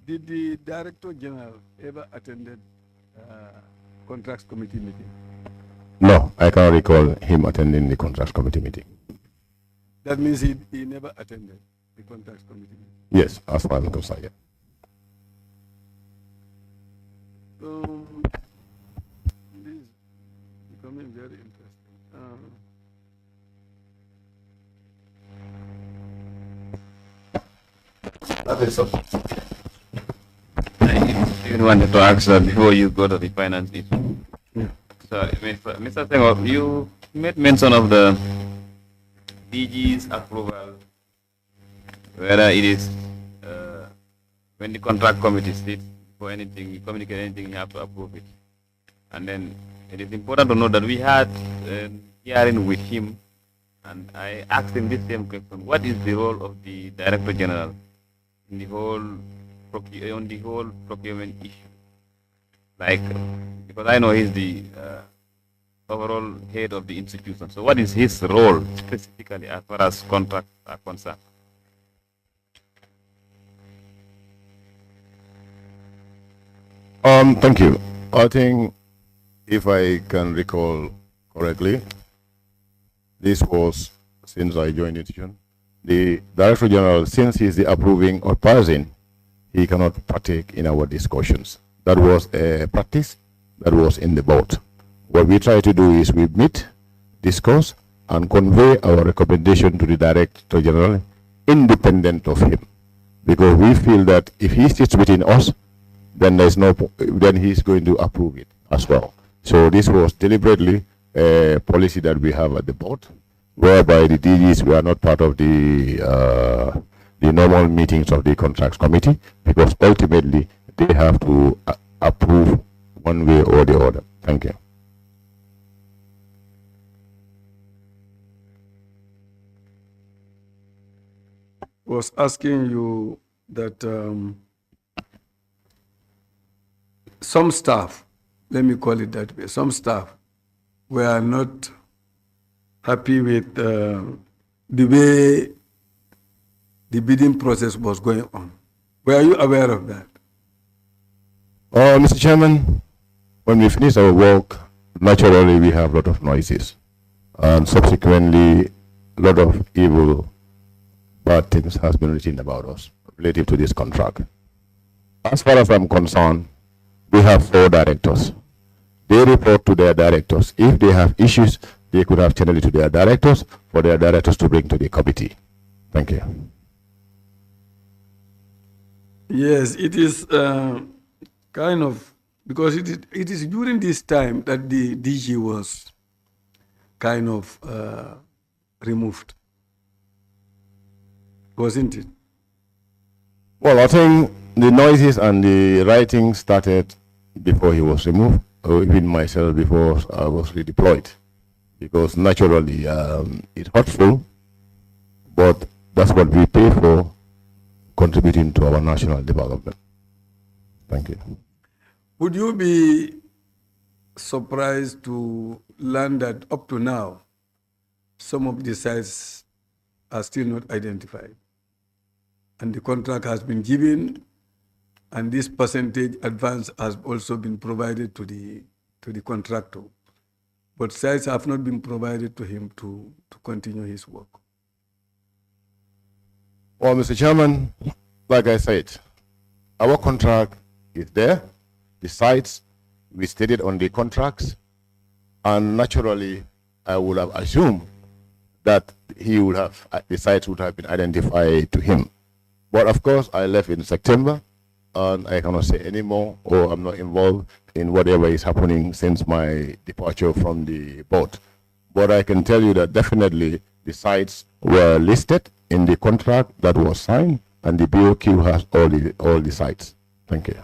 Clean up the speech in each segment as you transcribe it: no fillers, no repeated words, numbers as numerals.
Did the Director General ever attended contracts committee meeting? No, I can't recall him attending the contracts committee meeting. That means he never attended the contracts committee meeting. Yes, as far as I'm concerned, yeah. This is becoming very interesting. That is so. I even wanted to ask that before you go to the finance issue. Yeah. So, Mr. Senghor, you made mention of the DG's approval, whether it is when the contract committee sits for anything, you communicate anything, you have to approve it. And then it is important to know that we had a hearing with him, and I asked him this same question: what is the role of the Director General in the whole procurement issue? Like, because I know he's the overall head of the institution. So, what is his role specifically as far as contracts are concerned? Thank you. I think, if I can recall correctly, this was since I joined the institution. The Director General, since he is the approving or person, he cannot partake in our discussions. That was a practice that was in the board. What we try to do is we meet, discuss, and convey our recommendation to the Director General independent of him. Because we feel that if he sits within us, then then he's going to approve it as well. So this was deliberately a policy that we have at the board, whereby the DGs were not part of the normal meetings of the contracts committee, because ultimately they have to approve one way or the other. Thank you. Was asking you that some staff, let me call it that way, some staff were not happy with the way the bidding process was going on. Were you aware of that? Mr. Chairman, when we finish our work, naturally we have a lot of noises, and subsequently a lot of evil, bad things has been written about us relative to this contract. As far as I'm concerned, we have 4 directors. They report to their directors. If they have issues, they could have channeled it to their directors for their directors to bring to the committee. Thank you. Yes, it is kind of, because it is during this time that the DG was kind of removed, wasn't it? Well, I think the noises and the writing started before he was removed, or even myself before I was redeployed, because naturally it's hurtful, but that's what we pay for, contributing to our national development. Thank you. Would you be surprised to learn that up to now, some of the sites are still not identified, and the contract has been given, and this percentage advance has also been provided to the contractor, but sites have not been provided to him to continue his work? Well, Mr. Chairman, like I said, our contract is there. The sites, we stated on the contracts, and naturally, I would have assumed that the sites would have been identified to him. But of course, I left in September, and I cannot say anymore, or I'm not involved in whatever is happening since my departure from the board. But I can tell you that definitely the sites were listed in the contract that was signed, and the BOQ has all the sites. Thank you.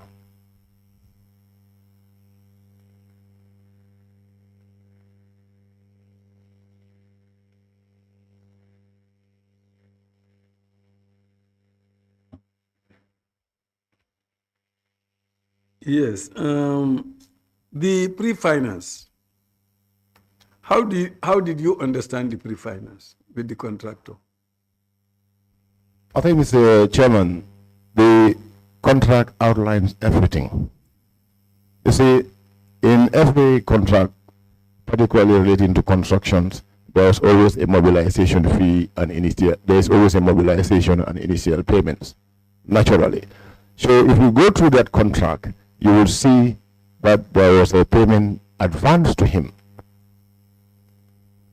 Yes, the pre-finance. How did you understand the pre-finance with the contractor? I think, Mr. Chairman, the contract outlines everything. You see, in every contract, particularly relating to constructions, there's always a mobilization fee and initial. There's always a mobilization and initial payments, naturally. So if you go through that contract, you will see that there was a payment advance to him,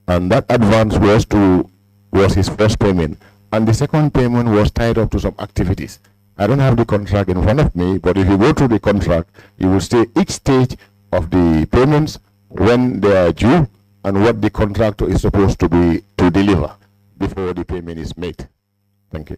and that advance was his first payment, and the second payment was tied up to some activities. I don't have the contract in front of me, but if you go through the contract, you will see each stage of the payments, when they are due, and what the contractor is supposed to deliver before the payment is made. Thank you.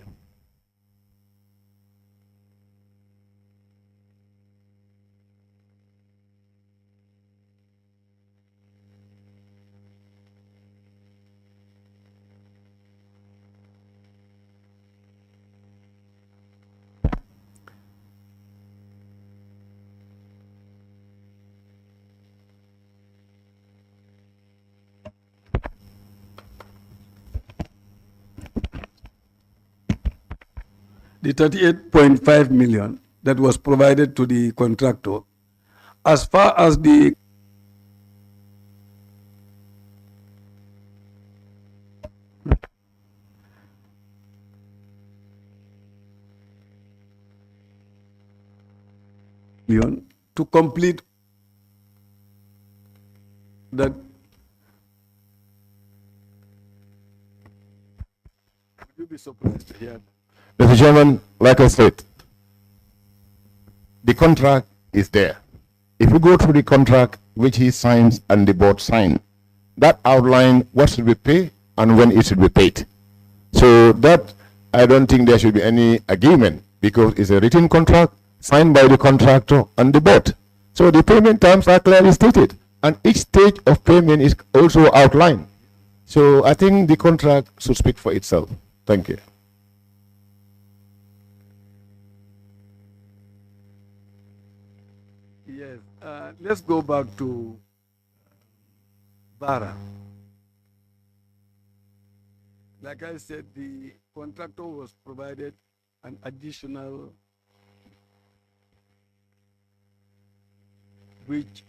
The 38.5 million that was provided to the contractor, as far as the million to complete that. Would you be surprised to hear? Mr. Chairman, like I said, the contract is there. If you go through the contract which he signs and the board sign, that outline what should be paid and when it should be paid. So that, I don't think there should be any argument, because it's a written contract signed by the contractor and the board. So the payment terms are clearly stated, and each stage of payment is also outlined. So I think the contract should speak for itself. Thank you. Yes, let's go back to Bara. Like I said, the contractor was provided an additional, which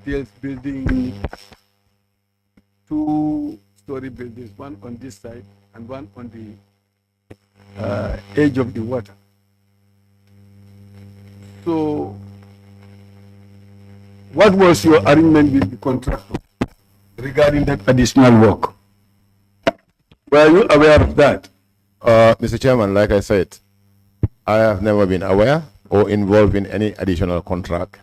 deals building 2-story buildings, one on this side and one on the edge of the water. So, what was your arrangement with the contractor regarding that additional work? Were you aware of that? Mr. Chairman, like I said, I have never been aware or involved in any additional contract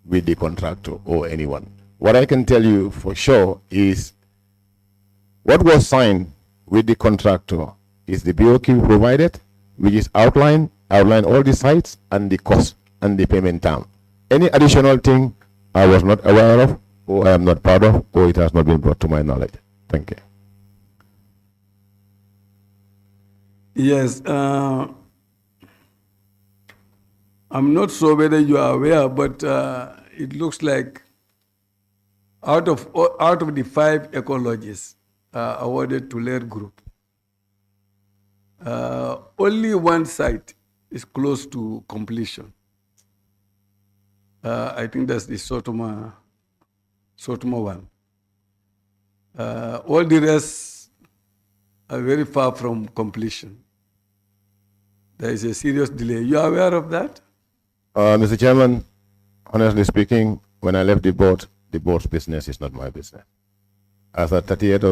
with the contractor or anyone. What I can tell you for sure is what was signed with the contractor is the BOQ provided, which is outline all the sites and the cost and the payment term. Any additional thing I was not aware of, or I am not part of, or it has not been brought to my knowledge. Thank you. Yes, I'm not sure whether you are aware, but it looks like out of the 5 ecologies awarded to Lair Group, only one site is close to completion. I think that's the Sotoma one. All the rest are very far from completion. There is a serious delay. You are aware of that? Mr. Chairman, honestly speaking, when I left the board's business is not my business. As at end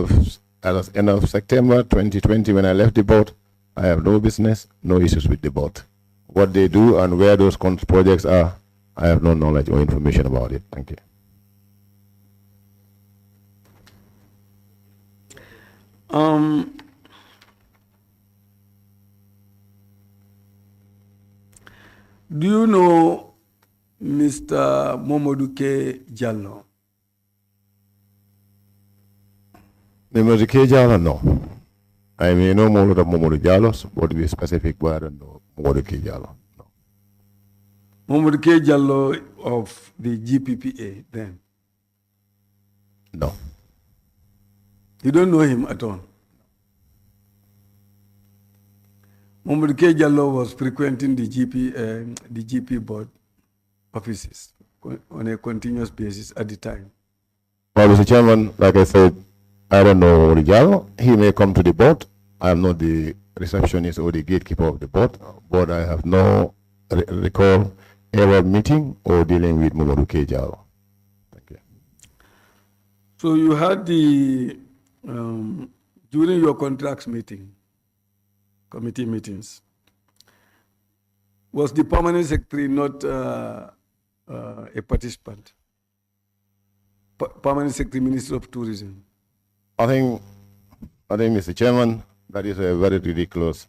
of September 2020, when I left the board, I have no business, no issues with the board. What they do and where those projects are, I have no knowledge or information about it. Thank you. Do you know Mr. Momodou K. Jallo? Momodou K. Jallo, no. I may know more of Momodou Jallo, but to be specific, but I don't know Momodou K. Jallo. No. Momodou K. Jallo of the GPPA then? No. You don't know him at all? Mohamed K. Jallo was frequenting the GP board offices on a continuous basis at the time. Well, Mr. Chairman, like I said, I don't know Rijal. He may come to the board. I am not the receptionist or the gatekeeper of the board, but I have no recall ever meeting or dealing with Mohamed K. Jallo. Thank you. So you had the, during your contracts meeting, committee meetings, was the permanent secretary not a participant? Permanent Secretary, Minister of Tourism. I think, Mr. Chairman, that is a very ridiculous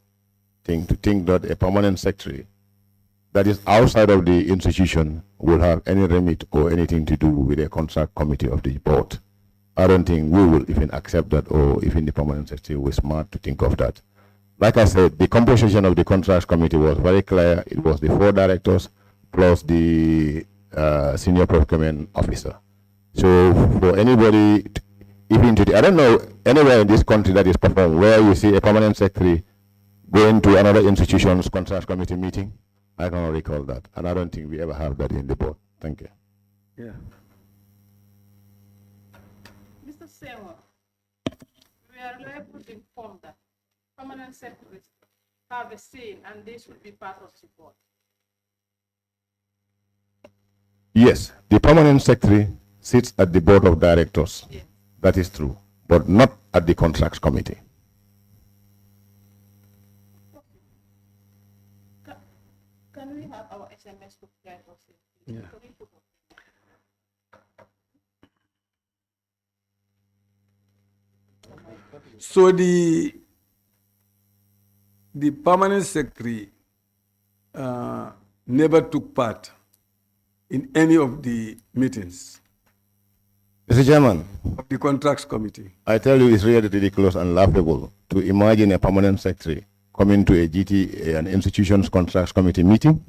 thing to think that a permanent secretary that is outside of the institution will have any remit or anything to do with a contract committee of the board. I don't think we will even accept that, or even the permanent secretary was smart to think of that. Like I said, the composition of the contracts committee was very clear. It was the 4 directors plus the senior procurement officer. So for anybody, even today, I don't know anywhere in this country that is performed where you see a permanent secretary going to another institution's contract committee meeting. I cannot recall that, and I don't think we ever have that in the board. Thank you. Yeah. Mr. Senghor, we are liable to inform that permanent secretaries have a say and they should be part of the board. Yes, the permanent secretary sits at the board of directors. Yes. That is true, but not at the contracts committee. Can we have our SMS to guide us? Yeah. So the permanent secretary never took part in any of the meetings Mr. Chairman, of the contracts committee. I tell you, it's really ridiculous and laughable to imagine a permanent secretary coming to a GT, an institution's contracts committee meeting.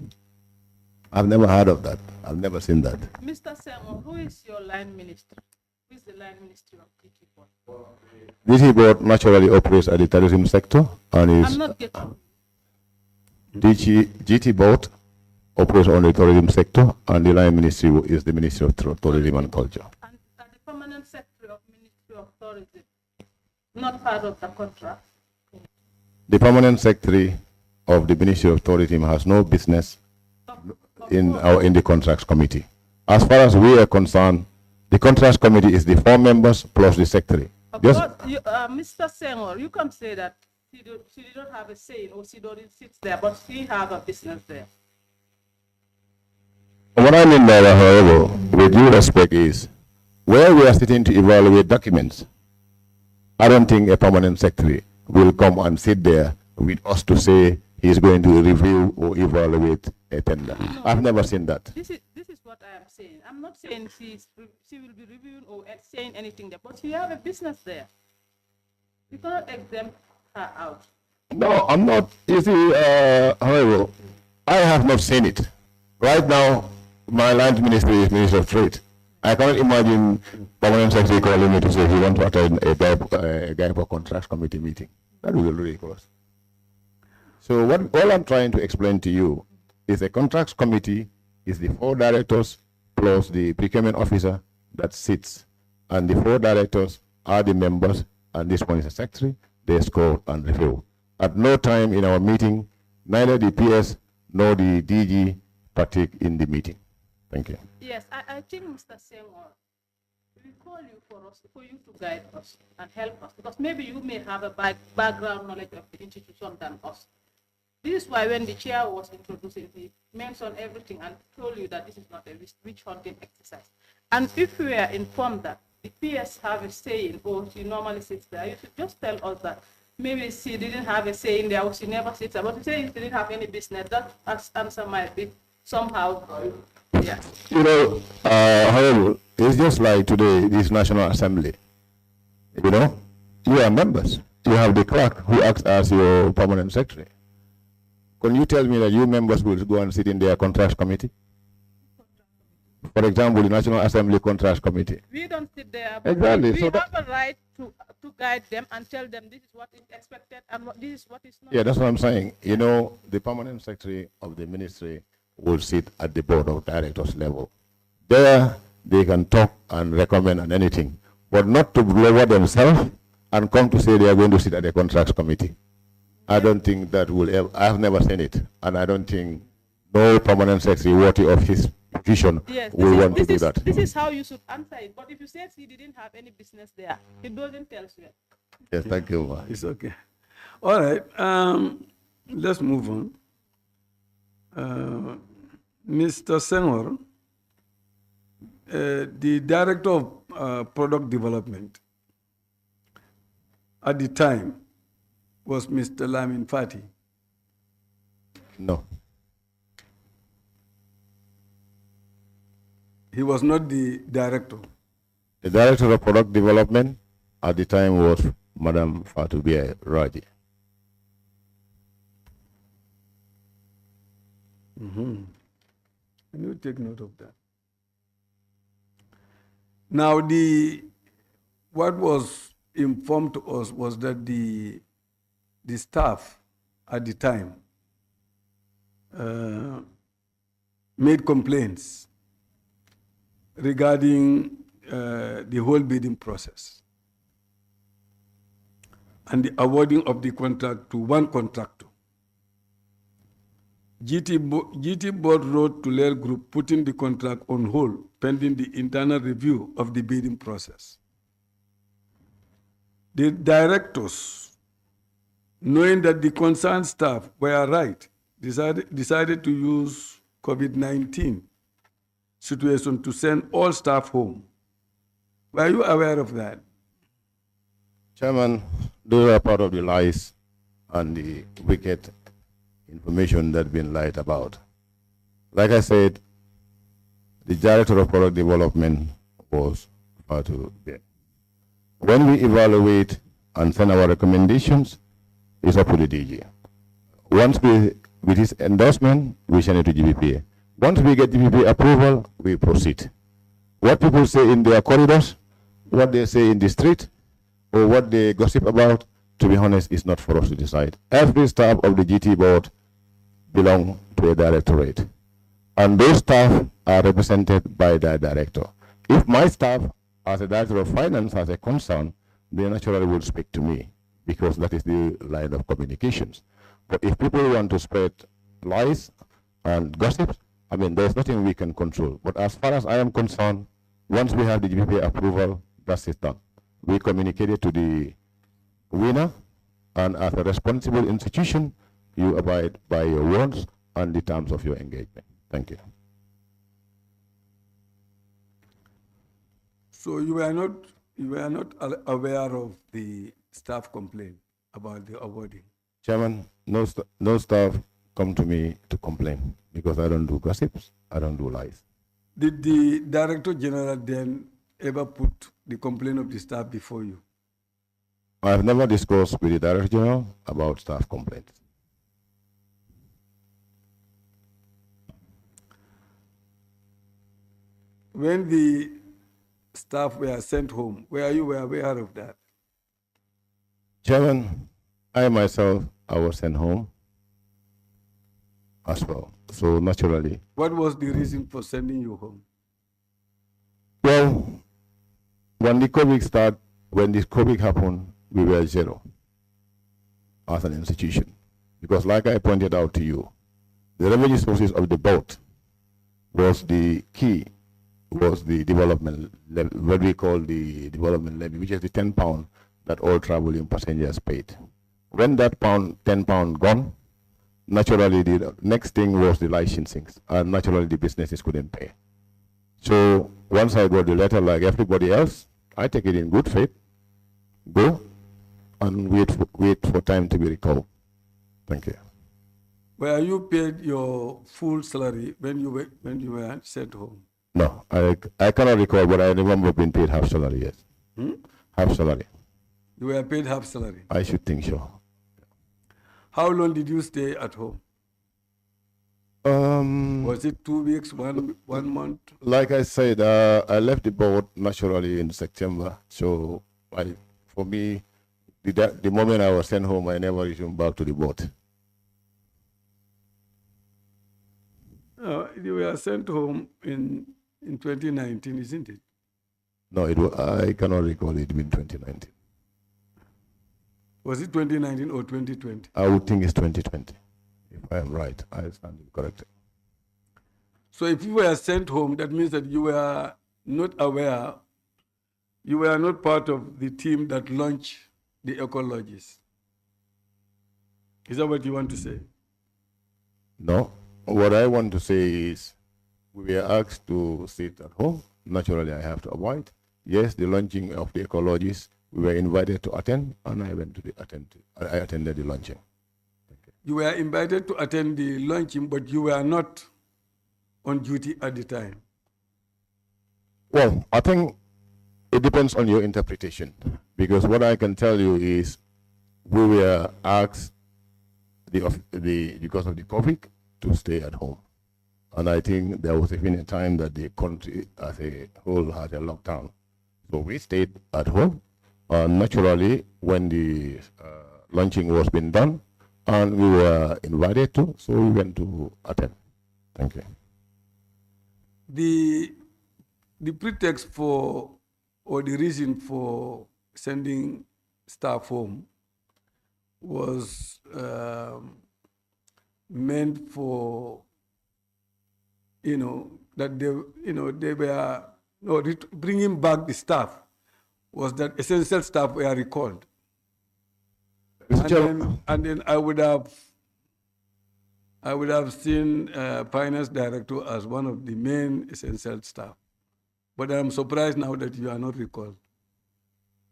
I've never heard of that. I've never seen that. Mr. Senghor, who is your line minister? Who is the line minister of DT board? GT board naturally operates at the tourism sector and is I'm not getting. GT board operates on the tourism sector, and the line ministry is the Ministry of Tourism and Culture. And the permanent secretary of Ministry of Tourism, not part of the contract. The permanent secretary of the Ministry of Tourism has no business in the contracts committee. As far as we are concerned, the contracts committee is the 4 members plus the secretary. Just, Mr. Senghor, you can say that she did not have a say or she don't sit there, but she have a business there. what I mean by that, however, with due respect, is where we are sitting to evaluate documents, I don't think a permanent secretary will come and sit there with us to say he's going to review or evaluate a tender. No, I've never seen that. This is what I am saying. I'm not saying she will be reviewing or saying anything there, but she have a business there. You cannot exempt her out. No, I'm not. You see, however, I have not seen it. Right now, my land ministry is Minister of Trade. I cannot imagine permanent secretary calling me to say he wants to attend a GIEPA contracts committee meeting. That would be ridiculous. So all I'm trying to explain to you is a contracts committee is the 4 directors plus the procurement officer that sits, and the 4 directors are the members, and this one is a secretary. They score and review. At no time in our meeting, neither the PS nor the DG partake in the meeting. Thank you. Yes, I think, Mr. Senghor, we call you for you to guide us and help us, because maybe you may have a background knowledge of the institution than us. This is why when the chair was introducing, he mentioned everything and told you that this is not a witch hunting exercise. And if we are informed that the PS have a say in, or she normally sits there, you should just tell us that maybe she didn't have a say in there, or she never sits there, but to say she didn't have any business, that answer might be somehow, yeah. You know, however, it's just like today, this National Assembly. You know, you are members. You have the clerk who acts as your permanent secretary. Can you tell me that you members will go and sit in their contracts committee? For example, the National Assembly Contracts Committee. We don't sit there, but Exactly. we So have a right to guide them and tell them this is what is expected and this is what is not. Yeah, that's what I'm saying. You know, the permanent secretary of the ministry will sit at the board of directors level. There, they can talk and recommend on anything, but not to lower themselves and come to say they are going to sit at the contracts committee. I don't think that will ever, I have never seen it, and I don't think no permanent secretary worthy of his position will want to do that. This is how you should answer it. But if you say he didn't have any business there, he doesn't tell you. Yes, thank you. It's okay. All right. Let's move on. Mr. Senghor, the director of product development at the time was Mr. Lamin Fati. No. He was not the director. The director of product development at the time was Madam Fatubia Raji. Can you take note of that? Now, what was informed to us was that the staff at the time made complaints regarding the whole bidding process and the awarding of the contract to one contractor. GT board wrote to Lair Group putting the contract on hold pending the internal review of the bidding process. The directors, knowing that the concerned staff were right, decided to use COVID-19 situation to send all staff home. Were you aware of that? Chairman, those are part of the lies and the wicked information that's been lied about. Like I said, the director of product development was Fatu Bien. When we evaluate and send our recommendations, it's up to the DG. Once with his endorsement, we send it to GBPA. Once we get GBPA approval, we proceed. What people say in their corridors, what they say in the street, or what they gossip about, to be honest, is not for us to decide. Every staff of the GT board belong to a directorate, and those staff are represented by their director. If my staff, as a director of finance, has a concern, they naturally will speak to me, because that is the line of communications. But if people want to spread lies and gossip, I mean, there's nothing we can control. But as far as I am concerned, once we have the GPA approval, that's it done. We communicated to the winner, and as a responsible institution, you abide by your words and the terms of your engagement. Thank you. So you were not aware of the staff complaint about the awarding? Chairman, no staff come to me to complain, because I don't do gossips, I don't do lies. Did the Director General then ever put the complaint of the staff before you? I have never discussed with the Director General about staff complaints. When the staff were sent home, were you aware of that? Chairman, I myself, I was sent home as well. So naturally. What was the reason for sending you home? Well, when the COVID happened, we were zero as an institution. Because like I pointed out to you, the revenue sources of the boat was the key, was the development levy, what we call the development levy, which is the £10 that all traveling passengers paid. When that £10 gone, naturally the next thing was the licensing, and naturally the businesses couldn't pay. So once I got the letter, like everybody else, I take it in good faith, go and wait for time to be recalled. Thank you. Were you paid your full salary when you were sent home? No, I cannot recall, but I remember being paid half salary, yes. Half salary. You were paid half salary? I should think so. How long did you stay at home? Was it 2 weeks, one month? Like I said, I left the board naturally in September. So for me, the moment I was sent home, I never returned back to the boat. You were sent home in 2019, isn't it? No, I cannot recall it in 2019. Was it 2019 or 2020? I would think it's 2020. If I am right, I stand corrected. So if you were sent home, that means that you were not aware, you were not part of the team that launched the ecologists. Is that what you want to say? No. What I want to say is we were asked to sit at home. Naturally, I have to avoid. Yes, the launching of the ecologists, we were invited to attend, and I went to I attended the launching. You were invited to attend the launching, but you were not on duty at the time. Well, I think it depends on your interpretation, because what I can tell you is we were asked because of the COVID to stay at home. And I think there was even a time that the country as a whole had a lockdown. So we stayed at home. Naturally, when the launching was being done, and we were invited to, so we went to attend. Thank you. The pretext for, or the reason for sending staff home was meant for, that they were, bringing back the staff was that essential staff were recalled. And then I would have seen finance director as one of the main essential staff. But I'm surprised now that you are not recalled.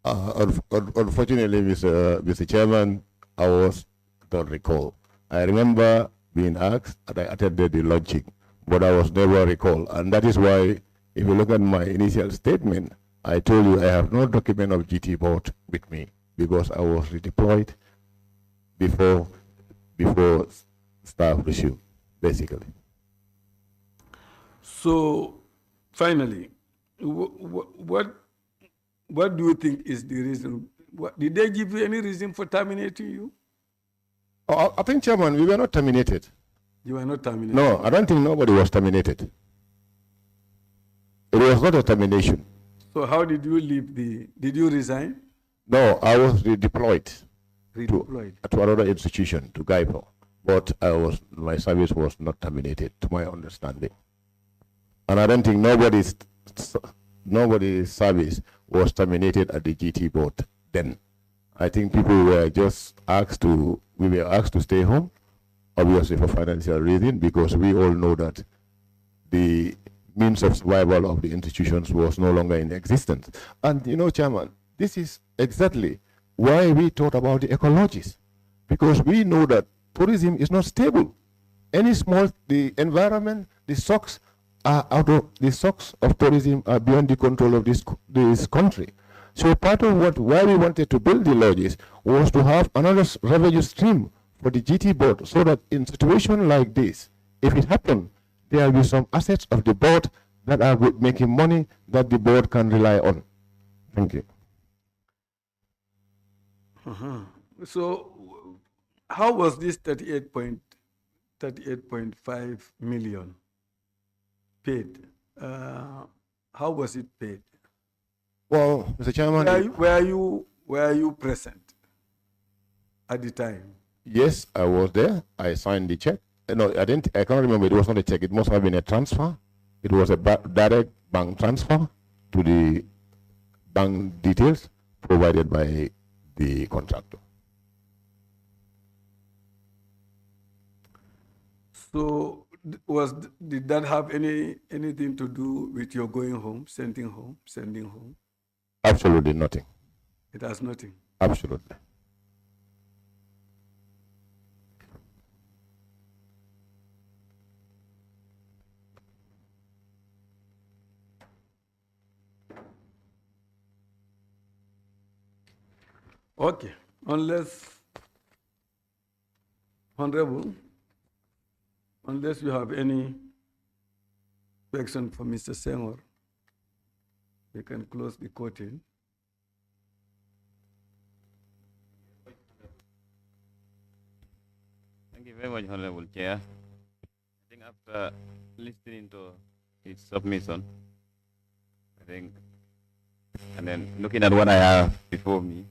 Unfortunately, Mr. Chairman, I was not recalled. I remember being asked and I attended the launching, but I was never recalled. And that is why, if you look at my initial statement, I told you I have no document of GT board with me because I was redeployed before staff resumed, basically. So, finally, what do you think is the reason? Did they give you any reason for terminating you? Oh, I think, Chairman, we were not terminated. You were not terminated? No, I don't think nobody was terminated. It was not a termination. So how did you leave did you resign? No, I was redeployed. Redeployed. To another institution, to GIEPA. But my service was not terminated, to my understanding. And I don't think nobody's service was terminated at the GT board then. I think people were just we were asked to stay home, obviously for financial reason, because we all know that the means of survival of the institutions was no longer in existence. And Chairman, this is exactly why we thought about the ecologists, because we know that tourism is not stable. The environment, the stocks of tourism are beyond the control of this country. So part of why we wanted to build the lodges was to have another revenue stream for the GT board, so that in situation like this, if it happened, there will be some assets of the board that are making money that the board can rely on. Thank you. So how was this 38.5 million paid? How was it paid? Well, Mr. Chairman, were you present at the time? Yes, I was there. I signed the check. No, I didn't. I can't remember. It was not a check. It must have been a transfer. It was a direct bank transfer to the bank details provided by the contractor. So, did that have anything to do with your going home, sending home? Absolutely nothing. It has nothing. Absolutely. Okay, Honorable, unless you have any question for Mr. Senghor, we can close the courting. Thank you very much, Honorable Chair. I think after listening to his submission, I think, and then looking at what I have before me,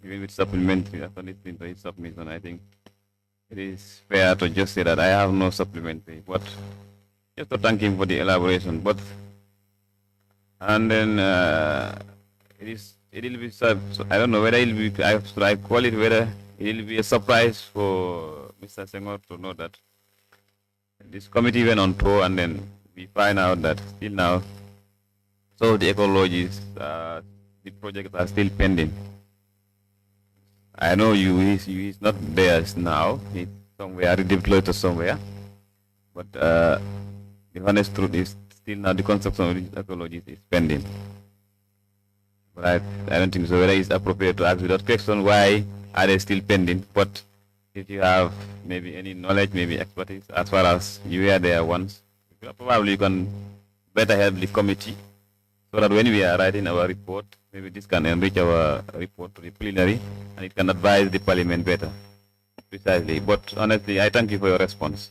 even with supplementary, after listening to his submission, I think it is fair to just say that I have no supplementary, but just to thank him for the elaboration. But and then it will be so I don't know whether it will be should I call it whether it will be a surprise for Mr. Senghor to know that this committee went on tour and then we find out that still now so the ecologists the projects are still pending. I know he's not there now. He's somewhere redeployed to somewhere. But the honest truth is still now the construction of these ecologies is pending. But I don't think so whether it's appropriate to ask without question why are they still pending. But if you have maybe any knowledge, maybe expertise, as far as you were there once, probably you can better help the committee so that when we are writing our report, maybe this can enrich our report to the plenary and it can advise the parliament better. Precisely. But honestly, I thank you for your response.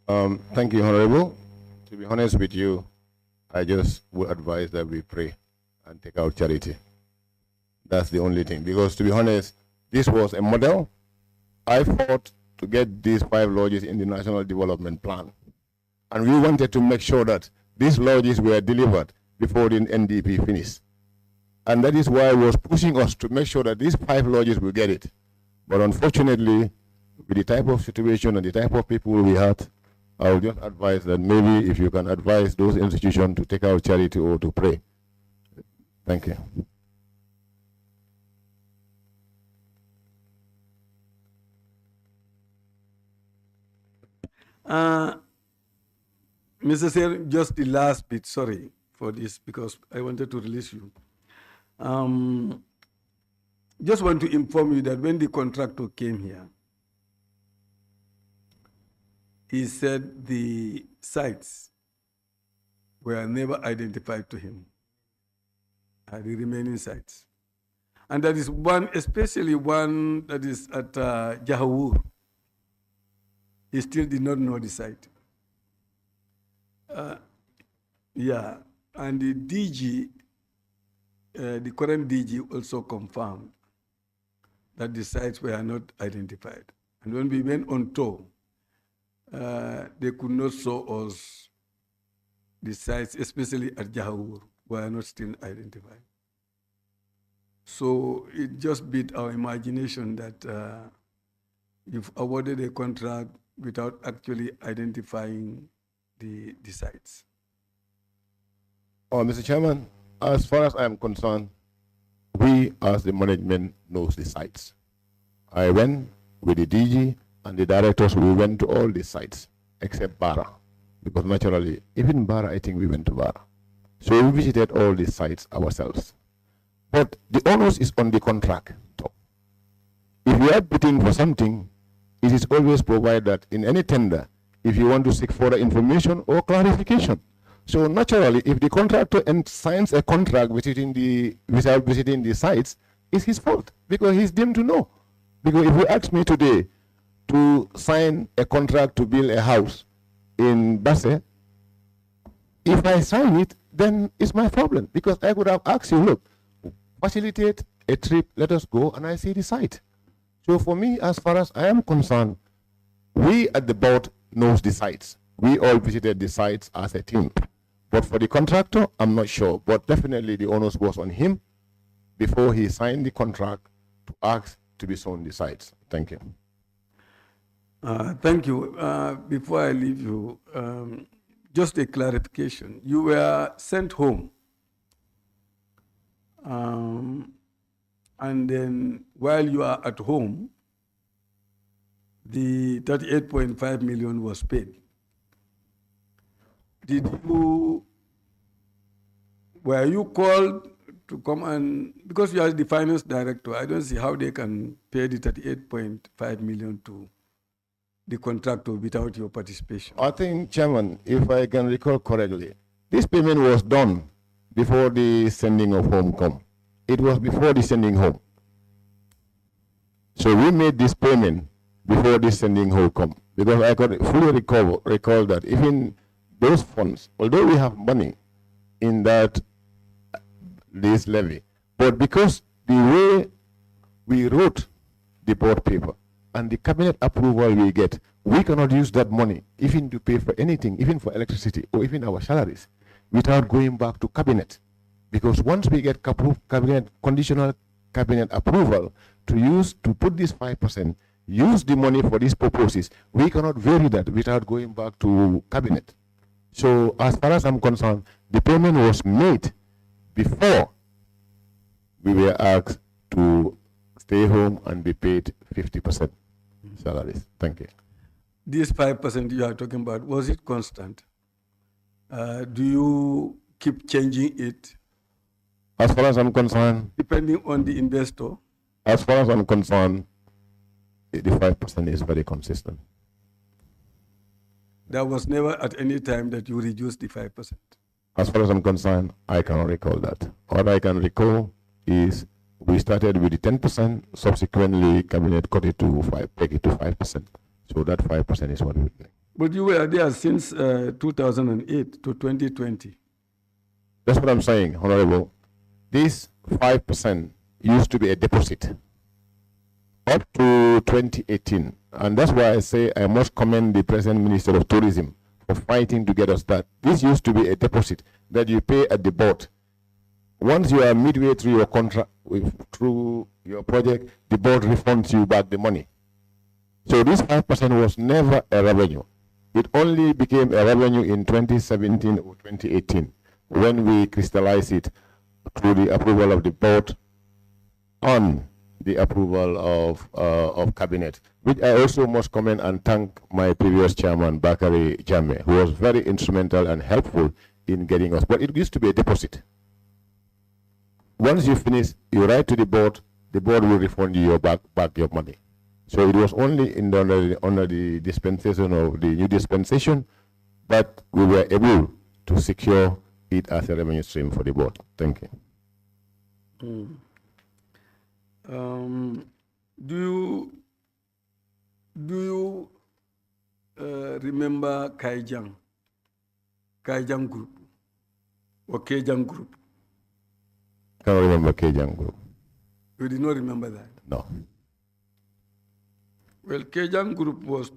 Thank you, Honorable. To be honest with you, I just would advise that we pray and take out charity. That's the only thing. Because to be honest, this was a model. I fought to get these 5 lodges in the National Development Plan. And we wanted to make sure that these lodges were delivered before the NDP finished. And that is why I was pushing us to make sure that these 5 lodges will get it. But unfortunately, with the type of situation and the type of people we had, I would just advise that maybe if you can advise those institutions to take out charity or to pray. Thank you. Mr. Chair, just the last bit, sorry for this, because I wanted to release you. Just want to inform you that when the contractor came here, he said the sites were never identified to him, the remaining sites. And that is one, especially one that is at Jahawur. He still did not know the site. Yeah, and the DG, the current DG also confirmed that the sites were not identified. And when we went on tour, they could not show us the sites, especially at Jahawur, were not still identified. So it just beat our imagination that you've awarded a contract without actually identifying the sites. Oh, Mr. Chairman, as far as I am concerned, we as the management knows the sites. I went with the DG and the directors, we went to all the sites except Bara, because naturally, even Bara, I think we went to Bara. So we visited all the sites ourselves. But the onus is on the contract. If you are bidding for something, it is always provided that in any tender, if you want to seek further information or clarification. So naturally, if the contractor signs a contract without visiting the sites, it's his fault because he's deemed to know. Because if you ask me today to sign a contract to build a house in Basse, if I sign it, then it's my problem because I could have asked you, look, facilitate a trip, let us go, and I see the site. So for me, as far as I am concerned, we at the board knows the sites. We all visited the sites as a team. But for the contractor, I'm not sure. But definitely the onus was on him before he signed the contract to ask to be shown the sites. Thank you. Thank you. Before I leave you, just a clarification. You were sent home. And then while you are at home, the 38.5 million was paid. Were you called to come and, because you are the finance director, I don't see how they can pay the 38.5 million to the contractor without your participation. I think, Chairman, if I can recall correctly, this payment was done before the sending of home come. It was before the sending home. So we made this payment before this sending hole come, because I could fully recall that even those funds, although we have money in that this levy, but because the way we wrote the board paper and the cabinet approval we get, we cannot use that money even to pay for anything, even for electricity or even our salaries, without going back to cabinet. Because once we get cabinet, conditional cabinet approval to put this 5%, use the money for these purposes, we cannot vary that without going back to cabinet. So as far as I'm concerned, the payment was made before we were asked to stay home and be paid 50% salaries. Thank you. This 5% you are talking about, was it constant? Do you keep changing it? As far as I'm concerned, depending on the investor? As far as I'm concerned, the 5% is very consistent. There was never at any time that you reduced the 5%? As far as I'm concerned, I cannot recall that. What I can recall is we started with the 10%, subsequently cabinet cut it to 5%. So that 5% is what we're doing. But you were there since 2008 to 2020. That's what I'm saying, Honorable. This 5% used to be a deposit up to 2018. And that's why I say I must commend the present Minister of Tourism for fighting to get us that. This used to be a deposit that you pay at the board. Once you are midway through your contract, through your project, the board refunds you back the money. So this 5% was never a revenue. It only became a revenue in 2017 or 2018 when we crystallized it through the approval of the board on the approval of cabinet, which I also must commend and thank my previous chairman, Bakari Jammeh, who was very instrumental and helpful in getting us. But it used to be a deposit. Once you finish, you write to the board will refund you back your money. So it was only under the dispensation of the new dispensation that we were able to secure it as a revenue stream for the board. Thank you. Do you remember Kaijang Group or Kejang Group? I can't remember Kejang Group. You did not remember that? No. Well, Kejang Group was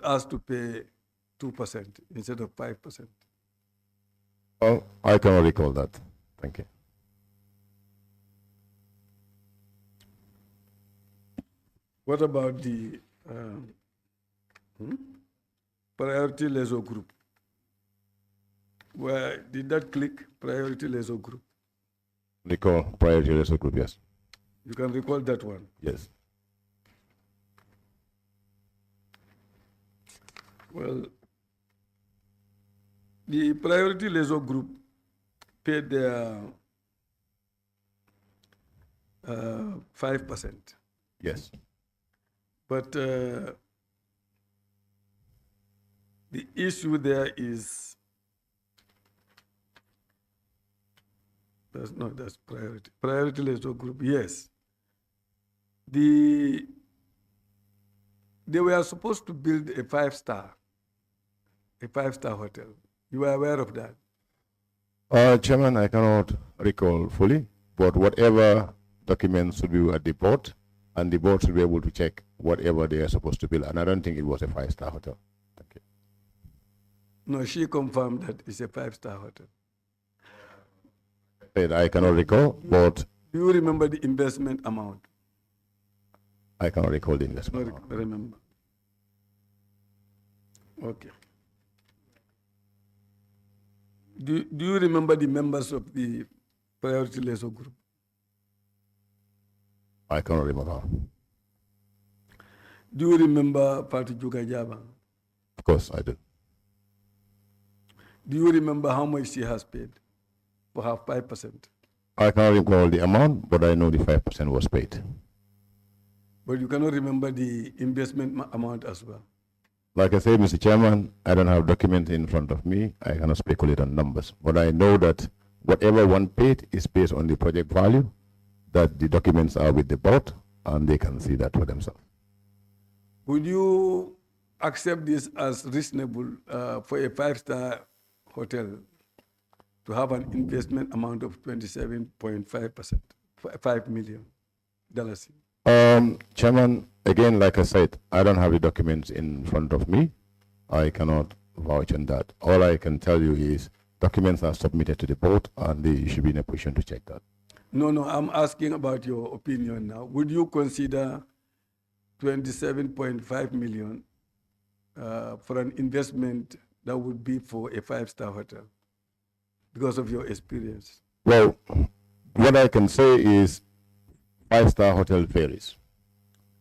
asked to pay 2% instead of 5%. Well, I cannot recall that. Thank you. What about the Priority Leisure Group? Where did that click, Priority Leisure Group? Recall Priority Leisure Group, yes. You can recall that one? Yes. Well, the Priority Leisure Group paid their 5%. Yes. But the issue there is, that's Priority. Priority Leisure Group, yes. They were supposed to build a five-star hotel. You are aware of that? Chairman, I cannot recall fully, but whatever documents should be at the board, and the board should be able to check whatever they are supposed to build. And I don't think it was a 5-star hotel. Thank you. No, she confirmed that it's a 5-star hotel. I cannot recall, but... Do you remember the investment amount? I cannot recall the investment amount. Remember. Okay. Do you remember the members of the Priority Leisure Group? I cannot remember. Do you remember Patu Juga Jaba? Of course, I do. Do you remember how much she has paid for her 5%? I cannot recall the amount, but I know the 5% was paid. But you cannot remember the investment amount as well? Like I said, Mr. Chairman, I don't have documents in front of me. I cannot speculate on numbers. But I know that whatever one paid is based on the project value. that the documents are with the board and they can see that for themselves. Would you accept this as reasonable for a five-star hotel to have an investment amount of 27.5%, $5 million? Chairman, again, like I said, I don't have the documents in front of me. I cannot vouch on that. All I can tell you is documents are submitted to the board and they should be in a position to check that. No, I'm asking about your opinion now. Would you consider 27.5 million for an investment that would be for a five-star hotel because of your experience? Well, what I can say is five-star hotel varies.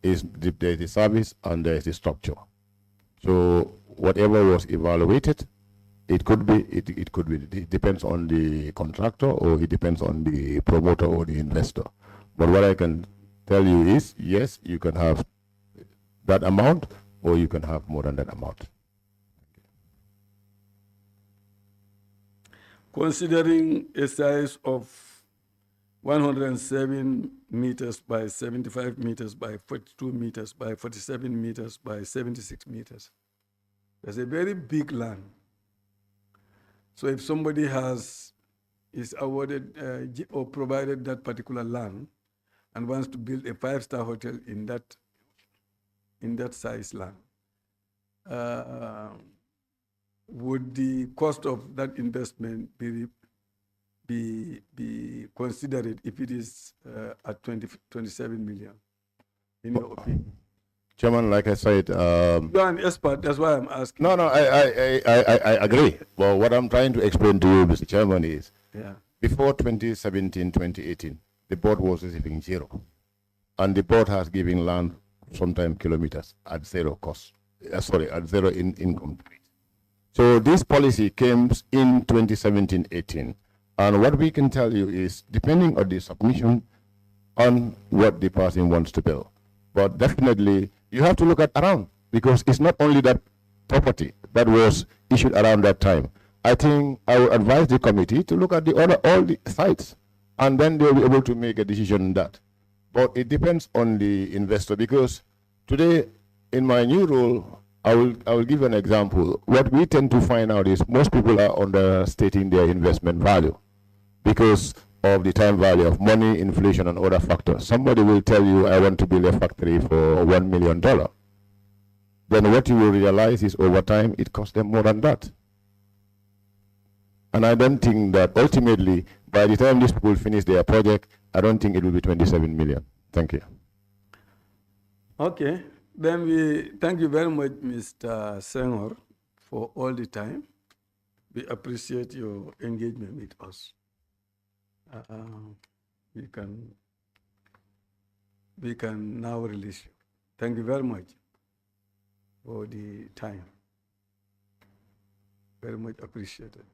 There's the service and there's the structure. So whatever was evaluated, it could be, it depends on the contractor or it depends on the promoter or the investor. But what I can tell you is, yes, you can have that amount or you can have more than that amount. Considering a size of 107 meters by 75 meters by 42 meters by 47 meters by 76 meters, there's a very big land. So if somebody is awarded or provided that particular land and wants to build a five-star hotel in that size land, would the cost of that investment be considered if it is at 27 million, in your opinion? Chairman, like I said, you're an expert, that's why I'm asking. No, I agree. Well, what I'm trying to explain to you, Mr. Chairman, is before 2017, 2018, the board was receiving zero. And the board has given land, sometimes kilometers, at zero cost. At zero income. So this policy came in 2017, 18. And what we can tell you is, depending on the submission on what the person wants to build. But definitely, you have to look at around, because it's not only that property that was issued around that time. I think I would advise the committee to look at all the sites, and then they'll be able to make a decision on that. But it depends on the investor, because today, in my new role, I will give an example. What we tend to find out is most people are understating their investment value because of the time value of money, inflation, and other factors. Somebody will tell you, I want to build a factory for $1 million. Then what you will realize is over time, it costs them more than that. And I don't think that ultimately, by the time these people finish their project, I don't think it will be 27 million. Thank you. Okay, then we thank you very much, Mr. Senghor, for all the time. We appreciate your engagement with us. We can now release you. Thank you very much for the time. Very much appreciated.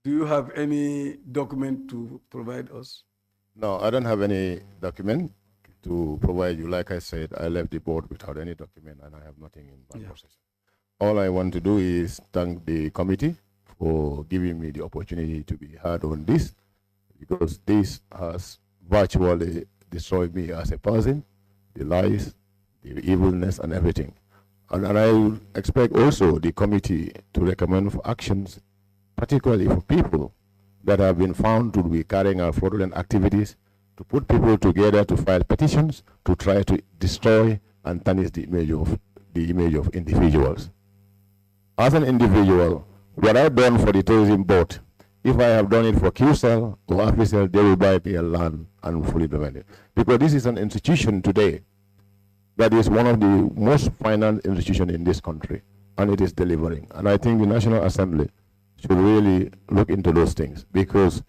Do you have any document to provide us? No, I don't have any document to provide you. Like I said, I left the board without any document and I have nothing in my possession. All I want to do is thank the committee for giving me the opportunity to be heard on this, because this has virtually destroyed me as a person, the lies, the evilness, and everything. And I will expect also the committee to recommend for actions, particularly for people that have been found to be carrying out fraudulent activities, to put people together to file petitions to try to destroy and tarnish the image of individuals. As an individual, what I've done for the tourism board, if I have done it for QCell or AFICEL, they will buy me a land and fully develop it. Because this is an institution today that is one of the most financed institutions in this country, and it is delivering. And I think the National Assembly should really look into those things, because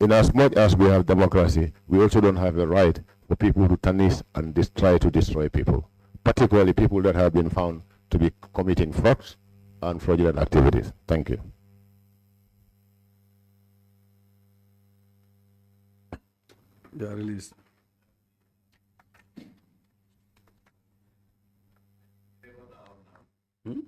in as much as we have democracy, we also don't have a right for people to tarnish and try to destroy people, particularly people that have been found to be committing frauds and fraudulent activities. Thank you. You are released. Hmm?